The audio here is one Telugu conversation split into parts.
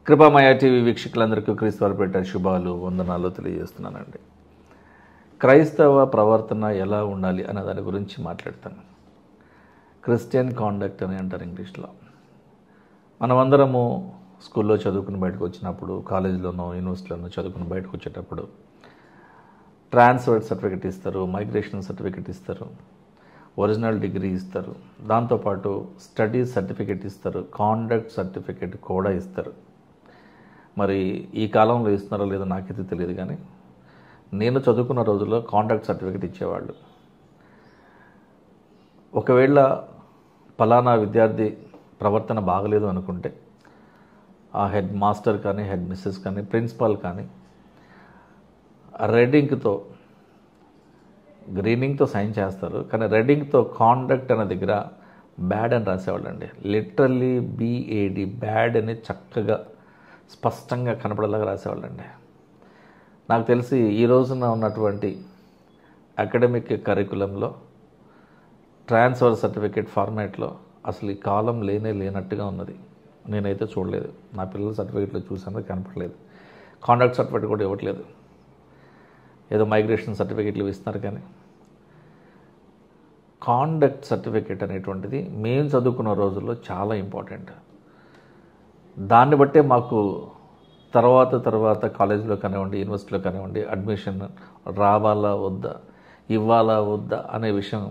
కృపామయ టీవీ వీక్షకులందరికీ క్రీస్తువారు పెట్టే శుభాలు వందనాలు తెలియజేస్తున్నానండి. క్రైస్తవ ప్రవర్తన ఎలా ఉండాలి అనే దాని గురించి మాట్లాడతాను. క్రిస్టియన్ కాండక్ట్ అని అంటారు ఇంగ్లీష్లో. మనమందరము స్కూల్లో చదువుకుని బయటకు వచ్చినప్పుడు, కాలేజీలోనో యూనివర్సిటీలోనో చదువుకుని బయటకు వచ్చేటప్పుడు ట్రాన్స్ఫర్ సర్టిఫికెట్ ఇస్తారు, మైగ్రేషన్ సర్టిఫికెట్ ఇస్తారు, ఒరిజినల్ డిగ్రీ ఇస్తారు, దాంతోపాటు స్టడీ సర్టిఫికెట్ ఇస్తారు, కాండక్ట్ సర్టిఫికెట్ కూడా ఇస్తారు. మరి ఈ కాలంలో ఇస్తున్నారో లేదో నాకైతే తెలియదు, కానీ నేను చదువుకున్న రోజుల్లో కాండక్ట్ సర్టిఫికెట్ ఇచ్చేవాళ్ళు. ఒకవేళ ఫలానా విద్యార్థి ప్రవర్తన బాగలేదు అనుకుంటే ఆ హెడ్ మాస్టర్ కానీ, హెడ్ మిస్సెస్ కానీ, ప్రిన్సిపాల్ కానీ రెడ్ ఇంక్తో, గ్రీన్ ఇంక్తో సైన్ చేస్తారు, కానీ రెడ్ ఇంక్తో కాండక్ట్ అనే దగ్గర బ్యాడ్ అని రాసేవాళ్ళండి. లిటరల్లీ BAD, బ్యాడ్ అని చక్కగా స్పష్టంగా కనపడేలాగా రాసేవాళ్ళండి. నాకు తెలిసి ఈ రోజున ఉన్నటువంటి అకాడమిక్ కరికులంలో ట్రాన్స్ఫర్ సర్టిఫికేట్ ఫార్మాట్లో అసలు ఈ కాలం లేనట్టుగా ఉన్నది. నేనైతే చూడలేదు. నా పిల్లల సర్టిఫికేట్లో చూసాను, కనపడలేదు. కాండక్ట్ సర్టిఫికేట్ కూడా ఇవ్వట్లేదు. ఏదో మైగ్రేషన్ సర్టిఫికేట్లు ఇస్తున్నారు, కానీ కాండక్ట్ సర్టిఫికేట్ అనేటువంటిది మేము చదువుకున్న రోజుల్లో చాలా ఇంపార్టెంట్. దాన్ని బట్టే మాకు తర్వాత కాలేజీలో కానివ్వండి, యూనివర్సిటీలో కానివ్వండి అడ్మిషన్ రావాలా వద్దా, ఇవ్వాలా వద్దా అనే విషయం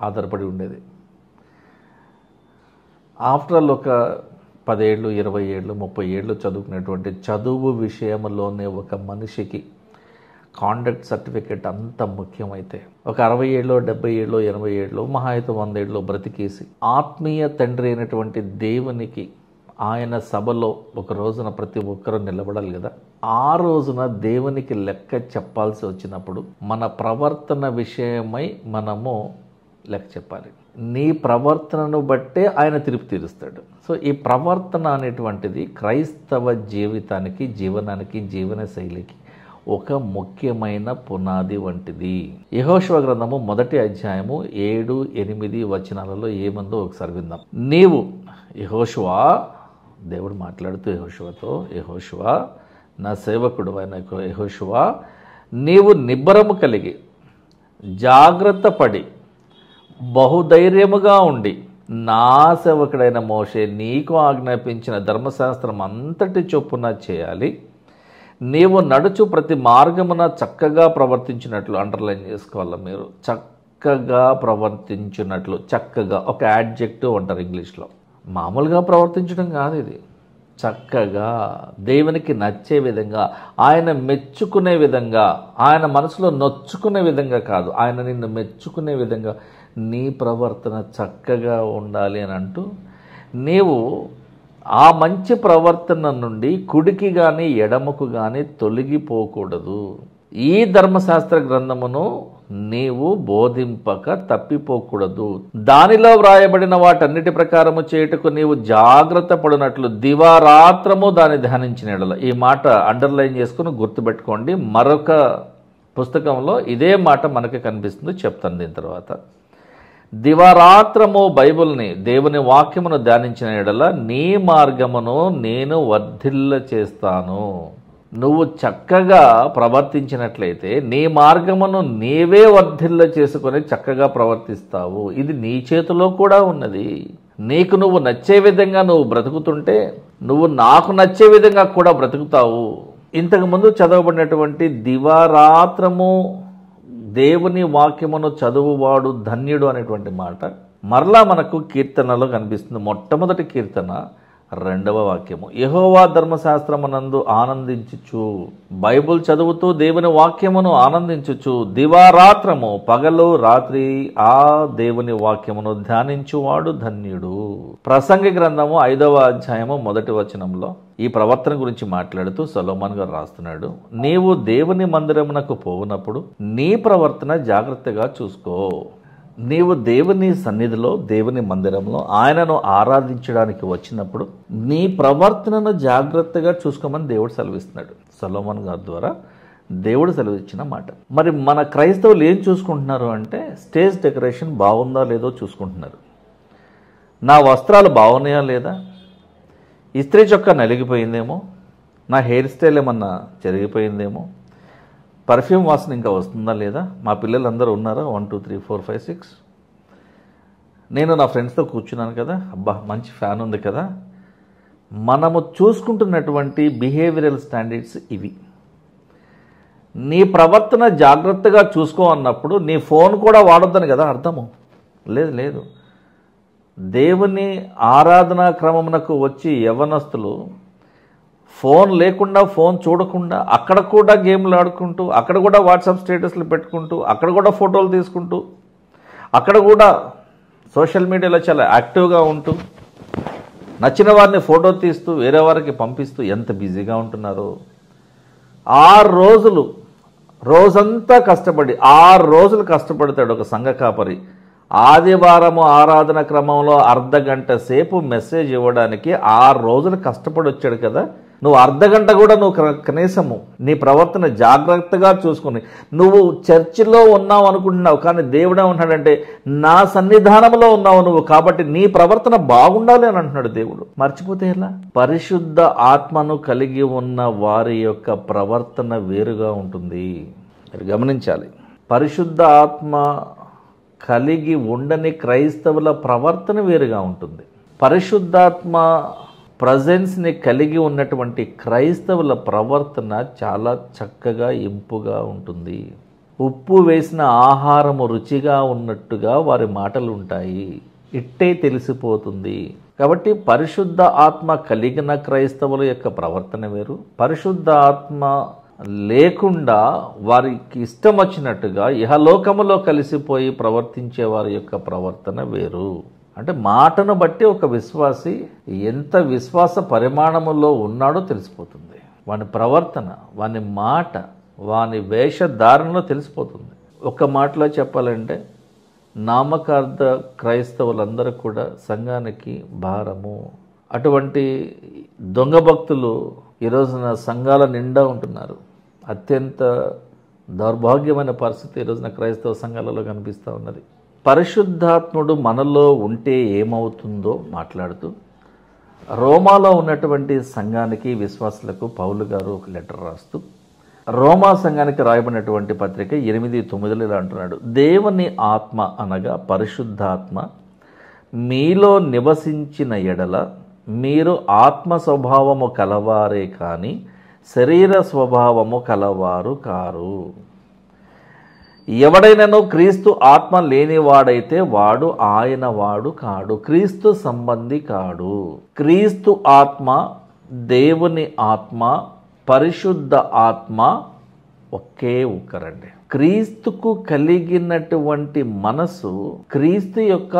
ఆధారపడి ఉండేది. ఆఫ్టర్ ఆల్ ఒక 10 ఏళ్ళు, 20 ఏళ్ళు, 30 ఏళ్ళు చదువుకునేటువంటి చదువు విషయంలోనే ఒక మనిషికి కాండక్ట్ సర్టిఫికేట్ అంత ముఖ్యమైతే, ఒక 60 ఏళ్ళు, 70 ఏళ్ళు, 80 ఏళ్ళు, మహా అయితే 100 ఏళ్ళు బ్రతికేసి ఆత్మీయ తండ్రి అయినటువంటి దేవునికి ఆయన సభలో ఒక రోజున ప్రతి ఒక్కరూ నిలబడాలి కదా. ఆ రోజున దేవునికి లెక్క చెప్పాల్సి వచ్చినప్పుడు మన ప్రవర్తన విషయమై మనము లెక్క చెప్పాలి. నీ ప్రవర్తనను బట్టే ఆయన తీర్పు తీరుస్తాడు. సో ఈ ప్రవర్తన అనేటువంటిది క్రైస్తవ జీవితానికి, జీవనానికి, జీవన శైలికి ఒక ముఖ్యమైన పునాది వంటిది. యెహోషువ గ్రంథము 1వ అధ్యాయము 7, 8 వచనాలలో ఏమందో ఒకసారి విందాం. నీవు యెహోషువ, దేవుడు మాట్లాడుతూ యెహోషువతో, యెహోషువ నా సేవకుడు అయిన యెహోషువ, నీవు నిబ్బరము కలిగి జాగ్రత్త పడి బహుధైర్యముగా ఉండి నా సేవకుడైన మోషే నీకు ఆజ్ఞాపించిన ధర్మశాస్త్రం అంతటి చొప్పున చేయాలి. నీవు నడుచు ప్రతి మార్గమున చక్కగా ప్రవర్తించినట్లు, అండర్లైన్ చేసుకోవాలి మీరు, చక్కగా ప్రవర్తించినట్లు. చక్కగా ఒక యాడ్జెక్టివ్ అంటారు ఇంగ్లీష్లో. మామూలుగా ప్రవర్తించడం కాదు ఇది. చక్కగా, దేవునికి నచ్చే విధంగా, ఆయన మెచ్చుకునే విధంగా, ఆయన మనసులో నొచ్చుకునే విధంగా కాదు, ఆయన నిన్ను మెచ్చుకునే విధంగా నీ ప్రవర్తన చక్కగా ఉండాలి అని అంటూ, నీవు ఆ మంచి ప్రవర్తన నుండి కుడికి కానీ ఎడమకు కానీ తొలగిపోకూడదు. ఈ ధర్మశాస్త్ర గ్రంథమును నీవు బోధింపక తప్పిపోకూడదు. దానిలో వ్రాయబడిన వాటన్నిటి ప్రకారము చేయుటకు నీవు జాగ్రత్త పడినట్లు దివారాత్రము దాన్ని ధ్యానించిన యెడల. ఈ మాట అండర్లైన్ చేసుకుని గుర్తుపెట్టుకోండి. మరొక పుస్తకంలో ఇదే మాట మనకి కనిపిస్తుంది, చెప్తాను దీని తర్వాత. దివారాత్రము బైబిల్ని, దేవుని వాక్యమును ధ్యానించిన యెడల నీ మార్గమును నేను వర్ధిల్ల చేస్తాను. నువ్వు చక్కగా ప్రవర్తించినట్లయితే నీ మార్గమును నీవే వర్ధిల్ల చేసుకొని చక్కగా ప్రవర్తిస్తావు. ఇది నీ చేతిలో కూడా ఉన్నది. నీకు నువ్వు నచ్చే విధంగా నువ్వు బ్రతుకుతుంటే నువ్వు నాకు నచ్చే విధంగా కూడా బ్రతుకుతావు. ఇంతకుముందు చదవబడినటువంటి దివారాత్రము దేవుని వాక్యమును చదువువాడు ధన్యుడు అనేటువంటి మాట మరలా మనకు కీర్తనలో కనిపిస్తుంది. మొట్టమొదటి కీర్తన 2వ వాక్యము, యెహోవా ధర్మశాస్త్రమునందు ఆనందించుచు. బైబుల్ చదువుతూ దేవుని వాక్యమును ఆనందించుచు దివారాత్రము, పగలు రాత్రి ఆ దేవుని వాక్యమును ధ్యానించువాడు ధన్యుడు. ప్రసంగి గ్రంథము 5వ అధ్యాయము 1వ వచనంలో ఈ ప్రవర్తన గురించి మాట్లాడుతూ సొలొమోన్ గారు రాస్తున్నాడు, నీవు దేవుని మందిరమునకు పోవునప్పుడు నీ ప్రవర్తన జాగ్రత్తగా చూసుకో. నీవు దేవుని సన్నిధిలో, దేవుని మందిరంలో ఆయనను ఆరాధించడానికి వచ్చినప్పుడు నీ ప్రవర్తనను జాగ్రత్తగా చూసుకోమని దేవుడు సెలవిస్తున్నాడు. సొలొమోన్ గారి ద్వారా దేవుడు సెలవిచ్చిన మాట. మరి మన క్రైస్తవులు ఏం చూసుకుంటున్నారు అంటే, స్టేజ్ డెకరేషన్ బాగుందా లేదో చూసుకుంటున్నారు. నా వస్త్రాలు బాగున్నాయా లేదా, ఇస్త్రీ చొక్కా నలిగిపోయిందేమో, నా హెయిర్ స్టైల్ ఏమన్నా జరిగిపోయిందేమో, పర్ఫ్యూమ్ వాసన ఇంకా వస్తుందా లేదా, మా పిల్లలందరూ ఉన్నారా 1 2 3 4 5 6, నేను నా ఫ్రెండ్స్తో కూర్చున్నాను కదా, అబ్బా మంచి ఫ్యాన్ ఉంది కదా. మనము చూసుకుంటున్నటువంటి బిహేవియరల్ స్టాండర్డ్స్ ఇవి. నీ ప్రవర్తన జాగ్రత్తగా చూసుకో అన్నప్పుడు నీ ఫోన్ కూడా వాడొద్దని కదా అర్థము. లేదు, దేవుని ఆరాధనా క్రమమునకు వచ్చి యవ్వనస్తులు ఫోన్ లేకుండా, ఫోన్ చూడకుండా, అక్కడ కూడా గేమ్లు ఆడుకుంటూ, అక్కడ కూడా వాట్సాప్ స్టేటస్లు పెట్టుకుంటూ, అక్కడ కూడా ఫోటోలు తీసుకుంటూ, అక్కడ కూడా సోషల్ మీడియాలో చాలా యాక్టివ్గా ఉంటూ, నచ్చిన వారిని ఫోటో తీస్తూ వేరే వారికి పంపిస్తూ ఎంత బిజీగా ఉంటున్నారో. 6 రోజులు, రోజంతా కష్టపడి 6 రోజులు కష్టపడతాడు ఒక సంఘ కాపరి. ఆదివారము ఆరాధన క్రమంలో అర్ధగంట సేపు మెసేజ్ ఇవ్వడానికి 6 రోజులు కష్టపడి వచ్చాడు కదా. నువ్వు అర్ధగంట కూడా నువ్వు కనీసము నీ ప్రవర్తన జాగ్రత్తగా చూసుకుని, నువ్వు చర్చిలో ఉన్నావు అనుకుంటున్నావు కానీ దేవుడే ఉన్నాడంటే నా సన్నిధానంలో ఉన్నావు నువ్వు, కాబట్టి నీ ప్రవర్తన బాగుండాలి అని అంటున్నాడు దేవుడు. మర్చిపోతే ఎలా? పరిశుద్ధ ఆత్మను కలిగి ఉన్న వారి యొక్క ప్రవర్తన వేరుగా ఉంటుంది. మీరు గమనించాలి. పరిశుద్ధ ఆత్మ కలిగి ఉండని క్రైస్తవుల ప్రవర్తన వేరుగా ఉంటుంది. పరిశుద్ధాత్మ ప్రజెన్స్ని కలిగి ఉన్నటువంటి క్రైస్తవుల ప్రవర్తన చాలా చక్కగా ఇంపుగా ఉంటుంది. ఉప్పు వేసిన ఆహారము రుచిగా ఉన్నట్టుగా వారి మాటలు ఉంటాయి, ఇట్టే తెలిసిపోతుంది. కాబట్టి పరిశుద్ధ ఆత్మ కలిగిన క్రైస్తవుల యొక్క ప్రవర్తన వేరు, పరిశుద్ధ ఆత్మ లేకుండా వారికి ఇష్టం వచ్చినట్టుగా ఇహలోకములో కలిసిపోయి ప్రవర్తించే వారి యొక్క ప్రవర్తన వేరు. అంటే మాటను బట్టి ఒక విశ్వాసి ఎంత విశ్వాస పరిమాణములో ఉన్నాడో తెలిసిపోతుంది. వాని ప్రవర్తన, వాని మాట, వాని వేషధారణలో తెలిసిపోతుంది. ఒక మాటలో చెప్పాలంటే నామకార్థ క్రైస్తవులందరూ కూడా సంఘానికి భారము. అటువంటి దొంగ భక్తులు ఈ రోజున సంఘాల నిండా ఉంటున్నారు. అత్యంత దౌర్భాగ్యమైన పరిస్థితి ఈ రోజున క్రైస్తవ సంఘాలలో కనిపిస్తూ ఉన్నది. పరిశుద్ధాత్ముడు మనలో ఉంటే ఏమవుతుందో మాట్లాడుతూ రోమాలో ఉన్నటువంటి సంఘానికి, విశ్వాసులకు పౌలు గారు ఒక లెటర్ రాస్తూ రోమా సంఘానికి రాయబడినటువంటి పత్రిక 8:9 ఇలా అంటున్నాడు: దేవుని ఆత్మ అనగా పరిశుద్ధాత్మ మీలో నివసించిన ఎడల మీరు ఆత్మ స్వభావము కలవారే కానీ శరీర స్వభావము కలవారు కారు. ఎవడైనను క్రీస్తు ఆత్మ లేనివాడైతే వాడు ఆయన వాడు కాడు, క్రీస్తు సంబంధి కాడు. క్రీస్తు ఆత్మ, దేవుని ఆత్మ, పరిశుద్ధ ఆత్మ ఒకే ఒక్కరండి. క్రీస్తుకు కలిగినటువంటి మనసు క్రీస్తు యొక్క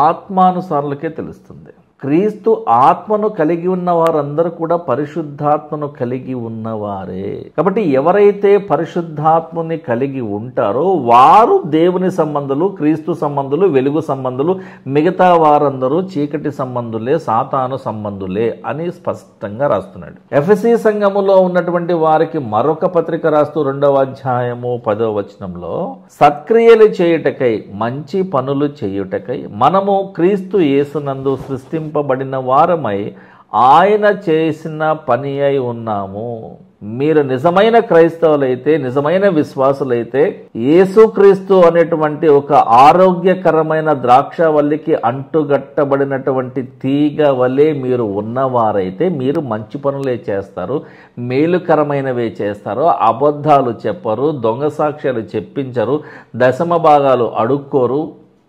ఆత్మానుసారులకే తెలుస్తుంది. క్రీస్తు ఆత్మను కలిగి ఉన్న వారందరూ కూడా పరిశుద్ధాత్మను కలిగి ఉన్నవారే. కాబట్టి ఎవరైతే పరిశుద్ధాత్మని కలిగి ఉంటారో వారు దేవుని సంబంధులు, క్రీస్తు సంబంధులు, వెలుగు సంబంధులు. మిగతా వారందరూ చీకటి సంబంధులే, సాతాను సంబంధులే అని స్పష్టంగా రాస్తున్నాడు. ఎఫెసీ సంఘములో ఉన్నటువంటి వారికి మరొక పత్రిక రాస్తూ 2వ అధ్యాయము 10వ వచనంలో సత్క్రియలు చేయుటకై, మంచి పనులు చేయుటకై మనము క్రీస్తు యేసునందు సృష్టింపబడిన వారమై ఆయన చేసిన పని అయి ఉన్నాము. మీరు నిజమైన క్రైస్తవులైతే, నిజమైన విశ్వాసులైతే, యేసుక్రీస్తు అనేటువంటి ఒక ఆరోగ్యకరమైన ద్రాక్షవల్లికి అంటుగట్టబడినటువంటి తీగ వలె మీరు ఉన్నవారైతే మీరు మంచి పనులే చేస్తారు, మేలుకరమైనవే చేస్తారు, అబద్ధాలు చెప్పరు, దొంగ సాక్ష్యాలు చెప్పించరు, దశమ భాగాలు అడుక్కోరు,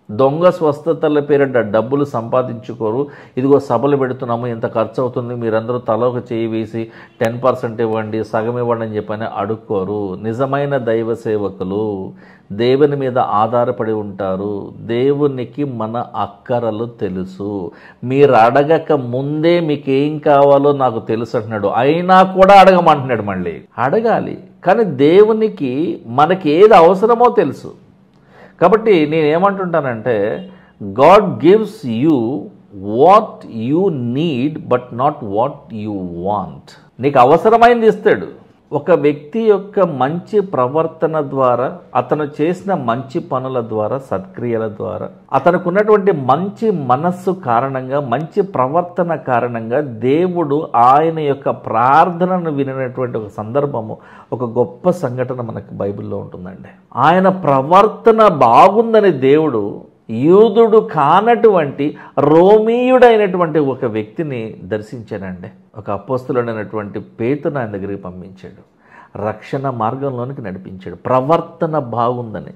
దొంగ స్వస్థతల పేరిట డబ్బులు సంపాదించుకోరు. ఇదిగో సభలు పెడుతున్నాము, ఎంత ఖర్చు అవుతుంది, మీరందరూ తలోక చేయి వేసి 10% ఇవ్వండి, సగం ఇవ్వండి అని చెప్పని అడుక్కోరు. నిజమైన దైవ సేవకులు దేవుని మీద ఆధారపడి ఉంటారు. దేవునికి మన అక్కరలు తెలుసు. మీరు అడగక ముందే మీకేం కావాలో నాకు తెలుసు అంటున్నాడు. అయినా కూడా అడగమంటున్నాడు. మళ్ళీ అడగాలి, కానీ దేవునికి మనకి ఏది అవసరమో తెలుసు. కాబట్టి నేనేమంటుంటానంటే, God gives you what you need but not what you want. నీకు అవసరమైంది ఇస్తాడు, ఒక వ్యక్తి యొక్క మంచి ప్రవర్తన ద్వారా, అతను చేసిన మంచి పనుల ద్వారా, సత్క్రియల ద్వారా, అతనికి ఉన్నటువంటి మంచి మనస్సు కారణంగా, మంచి ప్రవర్తన కారణంగా దేవుడు ఆయన యొక్క ప్రార్థనను వినినటువంటి ఒక సందర్భము, ఒక గొప్ప సంఘటన మనకు బైబిల్లో ఉంటుందండి. ఆయన ప్రవర్తన బాగుందని దేవుడు యూదుడు కానటువంటి రోమీయుడైనటువంటి ఒక వ్యక్తిని దర్శించానండి. ఒక అపోస్తలుడైనటువంటి పేతురును ఆయన దగ్గరికి పంపించాడు. రక్షణ మార్గంలోనికి నడిపించాడు. ప్రవర్తన బాగుందని.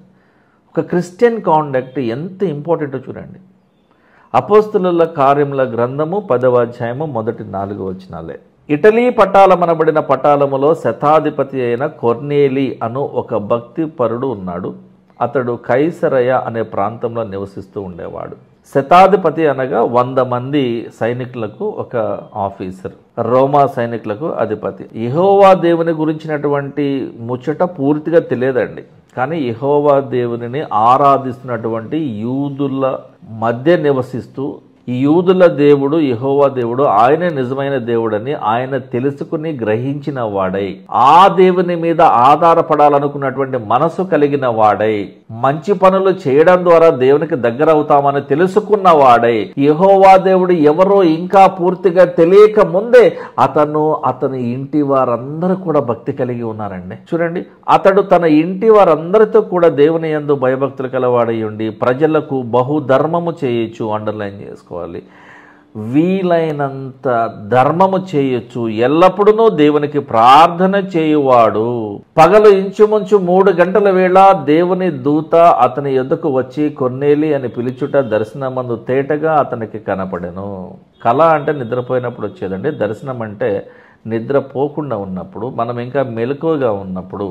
ఒక క్రిస్టియన్ కాండక్ట్ ఎంత ఇంపార్టెంటో చూడండి. అపోస్తలుల కార్యముల గ్రంథము 10వ అధ్యాయము మొదటి 4 వచనాలే. ఇటలీ పటాలమనబడిన పటాలములో శతాధిపతి అయిన కొర్నేలి అను ఒక భక్తిపరుడు ఉన్నాడు. అతడు కైసరయ అనే ప్రాంతంలో నివసిస్తూ ఉండేవాడు. శతాధిపతి అనగా 100 మంది సైనికులకు ఒక ఆఫీసర్, రోమా సైనికులకు అధిపతి. యెహోవా దేవుని గురించినటువంటి ముచ్చట పూర్తిగా తెలియదండి. కానీ యెహోవా దేవునిని ఆరాధిస్తున్నటువంటి యూదుల మధ్య నివసిస్తూ, ఈ యూదుల దేవుడు యెహోవా దేవుడు, ఆయనే నిజమైన దేవుడని ఆయన తెలుసుకుని గ్రహించిన వాడై, ఆ దేవుని మీద ఆధారపడాలనుకున్నటువంటి మనసు కలిగిన వాడై, మంచి పనులు చేయడం ద్వారా దేవునికి దగ్గర అవుతామని తెలుసుకున్న వాడై, యెహోవా దేవుడు ఎవరో ఇంకా పూర్తిగా తెలియక ముందే అతని ఇంటి వారందరూ కూడా భక్తి కలిగి ఉన్నారండి. చూడండి, అతడు తన ఇంటి వారందరితో కూడా దేవుని యందు భయభక్తులు కలవాడై ఉండి ప్రజలకు బహుధర్మము చేయొచ్చు, అండర్లైన్ చేసుకోవాలి, వీలైనంత ధర్మము చేయొచ్చు, ఎల్లప్పుడూ దేవునికి ప్రార్థన చేయువాడు. పగలు ఇంచుమించు 3 గంటల వేళ దేవుని దూత అతని యొద్దకు వచ్చి కొర్నేలి అని పిలుచుట దర్శనమందు తేటగా అతనికి కనపడెను. కళ అంటే నిద్రపోయినప్పుడు వచ్చేదండి. దర్శనం అంటే నిద్రపోకుండా ఉన్నప్పుడు, మనం ఇంకా మెలకువగా ఉన్నప్పుడు,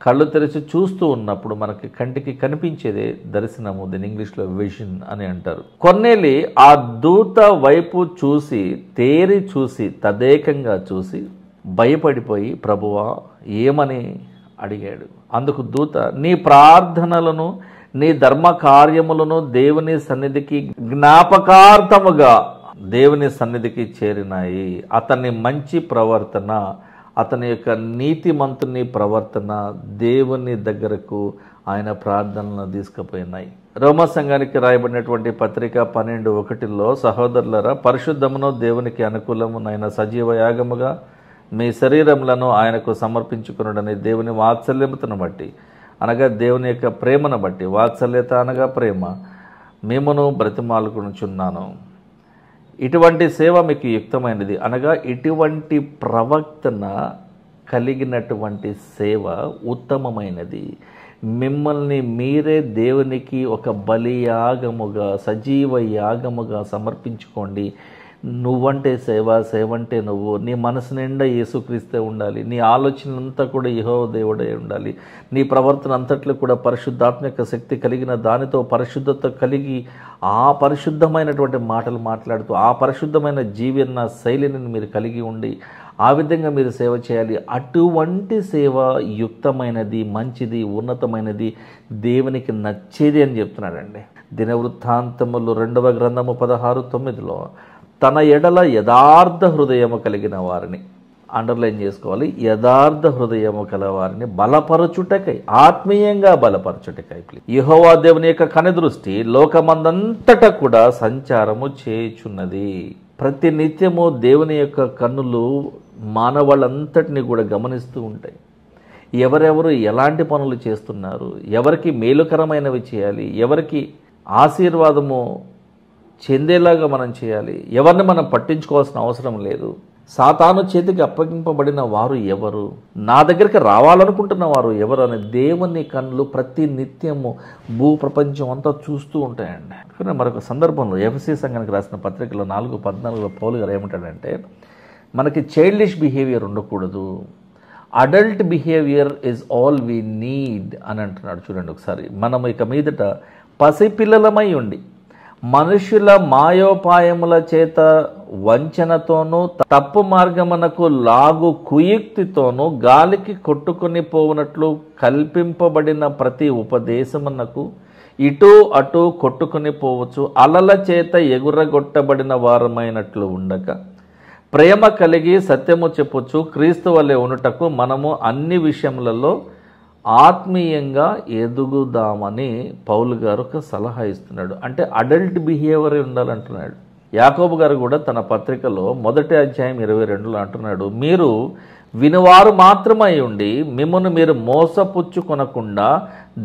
కళ్ళు తెరిచి చూస్తూ ఉన్నప్పుడు మనకి కంటికి కనిపించేదే దర్శనము. దీని ఇంగ్లీష్లో విజన్ అని అంటారు. కొర్నేలి ఆ దూత వైపు చూసి, తేరి చూసి, తదేకంగా చూసి భయపడిపోయి, ప్రభువా ఏమని అడిగాడు. అందుకు దూత, నీ ప్రార్థనలను, నీ ధర్మ కార్యములను దేవుని సన్నిధికి జ్ఞాపకార్థముగా దేవుని సన్నిధికి చేరినాయి. అతని మంచి ప్రవర్తన, అతని యొక్క నీతిమంతుని ప్రవర్తన దేవుని దగ్గరకు ఆయన ప్రార్థనలను తీసుకుపోయినాయి. రోమా సంఘానికి రాయబడినటువంటి పత్రిక 12:1 సహోదరులరా, పరిశుద్ధమును దేవునికి అనుకూలమునైన సజీవ యాగముగా మీ శరీరములను ఆయనకు సమర్పించుకునుడని దేవుని వాత్సల్యతను బట్టి, అనగా దేవుని యొక్క ప్రేమను బట్టి, వాత్సల్యత అనగా ప్రేమ, మేమును బ్రతిమాలుకొనుచున్నాను. ఇటువంటి సేవ మీకు యుక్తమైనది, అనగా ఇటువంటి ప్రవర్తన కలిగినటువంటి సేవ ఉత్తమమైనది. మిమ్మల్ని మీరే దేవునికి ఒక బలియాగముగా, సజీవ యాగముగా సమర్పించుకోండి. నువ్వంటే సేవ, సేవంటే నువ్వు. నీ మనసు నిండా యేసుక్రీస్తే ఉండాలి. నీ ఆలోచనంతా కూడా యెహోవా దేవుడే ఉండాలి. నీ ప్రవర్తన అంతట్లో కూడా పరిశుద్ధాత్మక శక్తి కలిగిన దానితో పరిశుద్ధత కలిగి, ఆ పరిశుద్ధమైనటువంటి మాటలు మాట్లాడుతూ, ఆ పరిశుద్ధమైన జీవన శైలిని మీరు కలిగి ఉండి, ఆ విధంగా మీరు సేవ చేయాలి. అటువంటి సేవ యుక్తమైనది, మంచిది, ఉన్నతమైనది, దేవునికి నచ్చేది అని చెప్తున్నాడండి. దినవృత్తాంతములు 2వ గ్రంథము 16:9 తన ఎడల యథార్థ హృదయము కలిగిన వారిని, అండర్లైన్ చేసుకోవాలి, యథార్థ హృదయము కల వారిని బలపరచుటకై, ఆత్మీయంగా బలపరచుటకై యెహోవా దేవుని యొక్క కనుదృష్టి లోకమందంతటా కూడా సంచారము చేయుచున్నది. ప్రతి నిత్యము దేవుని యొక్క కన్నులు మానవాళ్ళంతటినీ కూడా గమనిస్తూ ఉంటాయి. ఎవరెవరు ఎలాంటి పనులు చేస్తున్నారు, ఎవరికి మేలుకరమైనవి చేయాలి, ఎవరికి ఆశీర్వాదము చెందేలాగా మనం చేయాలి, ఎవరిని మనం పట్టించుకోవాల్సిన అవసరం లేదు. సాతాను చేతికి అప్పగింపబడిన వారు ఎవరు, నా దగ్గరికి రావాలనుకుంటున్న వారు ఎవరు అనే దేవుని కన్నులు ప్రతి నిత్యము భూప్రపంచం అంతా చూస్తూ ఉంటాయండి. మరొక సందర్భంలో ఎఫెసీ సంఘానికి రాసిన పత్రికలో 4:14 పౌలు గారు ఏమంటాడంటే, మనకి చైల్డిష్ బిహేవియర్ ఉండకూడదు, adult behaviour is all we need అని అంటున్నాడు. చూడండి ఒకసారి, మనం ఇక మీదట పసిపిల్లలమై ఉండి మనుషుల మాయోపాయముల చేత వంచనతోనూ తప్పు మార్గమునకు లాగు కుయుక్తితోనూ గాలికి కొట్టుకుని పోవునట్లు కల్పింపబడిన ప్రతి ఉపదేశమునకు ఇటు అటు కొట్టుకుని పోవచ్చు, అలల చేత ఎగురగొట్టబడిన వారమైనట్లు ఉండక ప్రేమ కలిగి సత్యము చెప్పొచ్చు క్రీస్తు వలె ఉండుటకు మనము అన్ని విషయములలో ఆత్మీయంగా ఎదుగుదామని పౌలు గారు ఒక సలహా ఇస్తున్నాడు. అంటే అడల్ట్ బిహేవియర్ ఉండాలంటున్నాడు. యాకోబు గారు కూడా తన పత్రికలో 1వ అధ్యాయం 22లో అంటున్నాడు, మీరు వినువారు మాత్రమై ఉండి మిమ్మల్ని మీరు మోసపుచ్చుకొనకుండా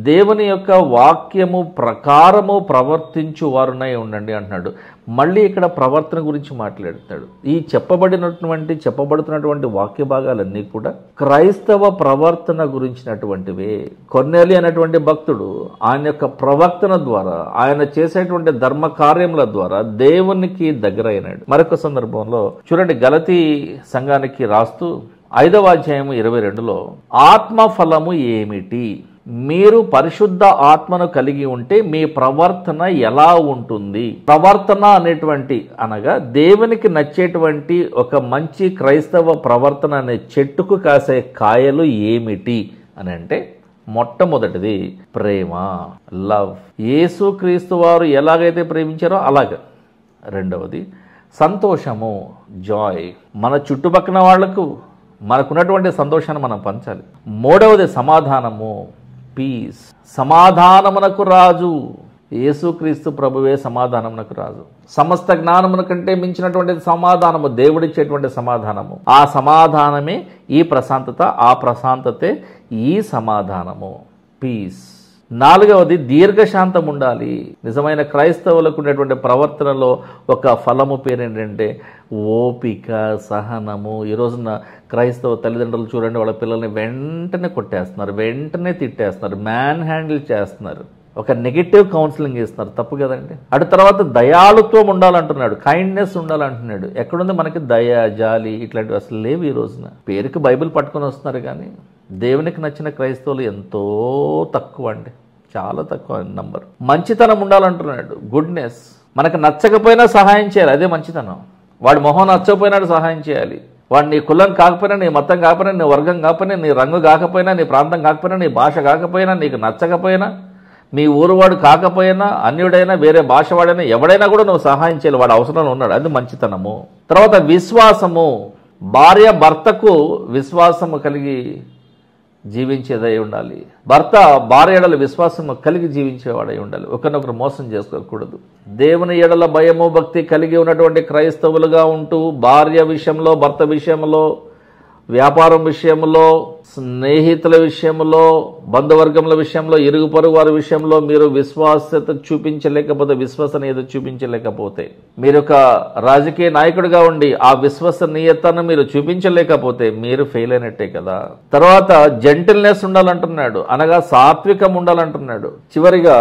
దేవుని యొక్క వాక్యము ప్రకారము ప్రవర్తించువారునై ఉండండి అంటున్నాడు. మళ్ళీ ఇక్కడ ప్రవర్తన గురించి మాట్లాడుతాడు. ఈ చెప్పబడుతున్నటువంటి వాక్య భాగాలన్నీ కూడా క్రైస్తవ ప్రవర్తన గురించినటువంటివే. కొర్నేలి అనేటువంటి భక్తుడు ఆయన యొక్క ప్రవర్తన ద్వారా, ఆయన చేసేటువంటి ధర్మ కార్యముల ద్వారా దేవునికి దగ్గర అయినాడు. మరొక సందర్భంలో చూడండి, గలతీ సంఘానికి రాస్తూ 5వ అధ్యాయం 22లో ఆత్మ ఫలము ఏమిటి, మీరు పరిశుద్ధ ఆత్మను కలిగి ఉంటే మీ ప్రవర్తన ఎలా ఉంటుంది, ప్రవర్తన అనేటువంటి అనగా దేవునికి నచ్చేటువంటి ఒక మంచి క్రైస్తవ ప్రవర్తన అనే చెట్టుకు కాసే కాయలు ఏమిటి అని అంటే, మొట్టమొదటిది ప్రేమ, లవ్. యేసుక్రీస్తు వారు ఎలాగైతే ప్రేమించారో అలాగా. రెండవది సంతోషము, జాయ్. మన చుట్టుపక్కల వాళ్లకు మనకున్నటువంటి సంతోషాన్ని మనం పంచాలి. మూడవది సమాధానము, పీస్. సమాధానమునకు రాజు యేసుక్రీస్తు ప్రభువే సమాధానమునకు రాజు. సమస్త జ్ఞానమున కంటే మించినటువంటి సమాధానము, దేవుడిచ్చేటువంటి సమాధానము. ఆ సమాధానమే ఈ ప్రశాంతత, ఆ ప్రశాంతతే ఈ సమాధానము, పీస్. నాలుగవది దీర్ఘశాంతం ఉండాలి. నిజమైన క్రైస్తవులకు ఉండేటువంటి ప్రవర్తనలో ఒక ఫలము పేరు ఏంటంటే ఓపిక, సహనము. ఈ రోజున క్రైస్తవ తల్లిదండ్రులు చూడండి, వాళ్ళ పిల్లల్ని వెంటనే కొట్టేస్తున్నారు, వెంటనే తిట్టేస్తున్నారు, మ్యాన్ హ్యాండిల్ చేస్తున్నారు, ఒక నెగిటివ్ కౌన్సిలింగ్ ఇస్తున్నారు. తప్పు కదండి. అటు తర్వాత దయాళుత్వం ఉండాలంటున్నాడు, కైండ్నెస్ ఉండాలంటున్నాడు. ఎక్కడుంది మనకి దయ, జాలి ఇట్లాంటివి అసలు లేవు. ఈ రోజున పేరుకి బైబిల్ పట్టుకొని వస్తున్నారు, కానీ దేవునికి నచ్చిన క్రైస్తవులు ఎంతో తక్కువ అండి, చాలా తక్కువ నంబర్. మంచితనం ఉండాలంటున్నాడు, గుడ్నెస్. మనకు నచ్చకపోయినా సహాయం చేయాలి, అదే మంచితనం. వాడి మొహం నచ్చకపోయినాడు సహాయం చేయాలి. వాడు నీ కులం కాకపోయినా, నీ మతం కాకపోయినా, నీ వర్గం కాకపోయినా, నీ రంగు కాకపోయినా, నీ ప్రాంతం కాకపోయినా, నీ భాష కాకపోయినా, నీకు నచ్చకపోయినా, మీ ఊరువాడు కాకపోయినా, అన్యుడైనా, వేరే భాష వాడైనా, ఎవడైనా కూడా నువ్వు సహాయం చేయాలి, వాడు అవసరంలో ఉన్నాడు, అది మంచితనము. తర్వాత విశ్వాసము. భార్య భర్తకు విశ్వాసము కలిగి జీవించేదై ఉండాలి. భర్త భార్య ఎడల విశ్వాసము కలిగి జీవించేవాడై ఉండాలి. ఒకరినొకరు మోసం చేసుకోకూడదు. దేవుని ఎడల భయము, భక్తి కలిగి ఉన్నటువంటి క్రైస్తవులుగా ఉంటూ భార్య విషయంలో, భర్త విషయంలో, వ్యాపారం విషయంలో, స్నేహితుల విషయంలో, బంధువర్గముల విషయంలో, ఇరుగు పొరుగు వారి విషయంలో మీరు విశ్వాసత చూపించలేకపోతే, విశ్వసనీయత చూపించలేకపోతే, మీరు ఒక రాజకీయ నాయకుడిగా ఉండి ఆ విశ్వసనీయతను మీరు చూపించలేకపోతే మీరు ఫెయిల్ అయినట్టే కదా. తర్వాత జెంటిల్నెస్ ఉండాలంటున్నాడు, అనగా సాత్వికం ఉండాలంటున్నాడు. చివరిగా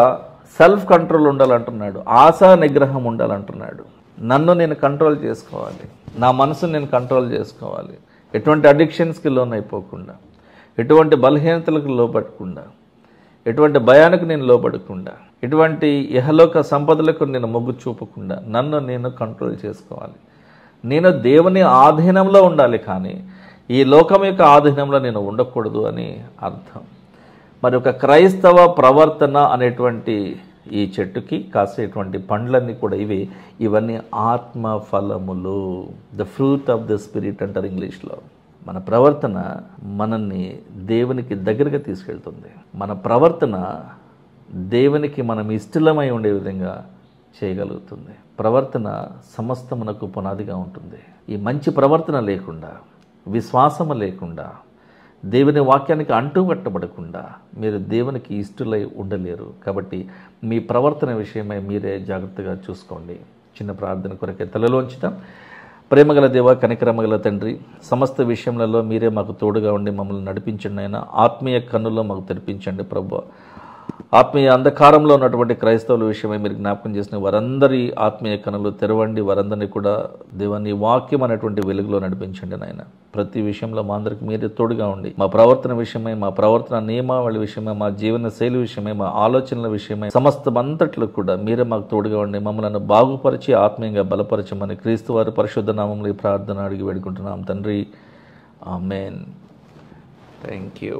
సెల్ఫ్ కంట్రోల్ ఉండాలంటున్నాడు, ఆశా నిగ్రహం ఉండాలంటున్నాడు. నన్ను నేను కంట్రోల్ చేసుకోవాలి, నా మనసును నేను కంట్రోల్ చేసుకోవాలి. ఎటువంటి అడిక్షన్స్కి లోనైపోకుండా, ఎటువంటి బలహీనతలకు లోపడకుండా, ఎటువంటి భయానికి నేను లోపడకుండా, ఎటువంటి ఇహలోక సంపదలకు నేను మొగ్గు చూపకుండా నన్ను నేను కంట్రోల్ చేసుకోవాలి. నేను దేవుని ఆధీనంలో ఉండాలి, కానీ ఈ లోకం యొక్క ఆధీనంలో నేను ఉండకూడదు అని అర్థం. మరి ఒక క్రైస్తవ ప్రవర్తన అనేటువంటి ఈ చెట్టుకి కాసేటువంటి పండ్లన్నీ కూడా ఇవన్నీ ఆత్మ ఫలములు, the fruit of the spirit అంటారు ఇంగ్లీష్లో. మన ప్రవర్తన మనల్ని దేవునికి దగ్గరగా తీసుకెళ్తుంది. మన ప్రవర్తన దేవునికి మనం ఇష్టలమై ఉండే విధంగా చేయగలుగుతుంది. ప్రవర్తన సమస్తమునకు పునాదిగా ఉంటుంది. ఈ మంచి ప్రవర్తన లేకుండా, విశ్వాసము లేకుండా, దేవుని వాక్యానికి అంటుకట్టబడకుండా మీరు దేవునికి ఇష్టలై ఉండలేరు. కాబట్టి మీ ప్రవర్తన విషయమై మీరే జాగ్రత్తగా చూసుకోండి. చిన్న ప్రార్థన కొరకే తలలోంచుతాం. ప్రేమగల దేవ, కనికరమగల తండ్రి, సమస్త విషయములలో మీరే మాకు తోడుగా ఉండి మమ్మల్ని నడిపించండి. అయినా ఆత్మీయ కన్నుల్లో మాకు తెరిపించండి ప్రభువా. ఆత్మీయ అంధకారంలో ఉన్నటువంటి క్రైస్తవుల విషయమై మీరు జ్ఞాపకం చేసిన వారందరి ఆత్మీయ కనులు తెరవండి. వారందరినీ కూడా దేవాన్ని వాక్యం అనేటువంటి వెలుగులో నడిపించండి నాయన. ప్రతి విషయంలో మా అందరికి మీరే తోడుగా ఉండి మా ప్రవర్తన విషయమై, మా ప్రవర్తన నియమావళి విషయమై, మా జీవన శైలి విషయమై, మా ఆలోచనల విషయమై సమస్తమంతట్లో కూడా మీరే మాకు తోడుగా ఉండి మమ్మల్ని బాగుపరిచి ఆత్మీయంగా బలపరచమని క్రీస్తు వారి పరిశుద్ధ నామంలో ఈ ప్రార్థన అడిగి వేడుకుంటున్నాం తండ్రి. ఆమేన్. Thank you.